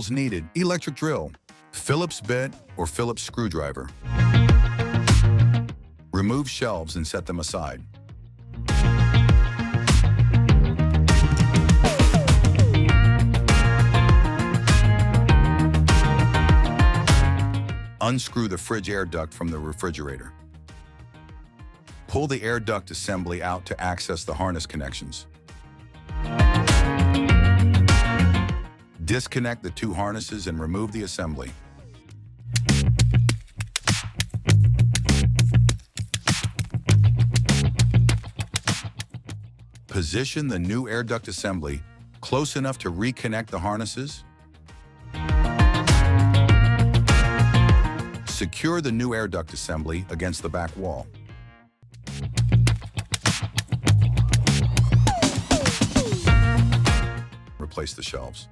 Tools needed: electric drill, Phillips bit or Phillips screwdriver. Remove shelves and set them aside. Unscrew the fridge air duct from the refrigerator. Pull the air duct assembly out to access the harness connections. Disconnect the two harnesses and remove the assembly. Position the new air duct assembly close enough to reconnect the harnesses. Secure the new air duct assembly against the back wall. Replace the shelves.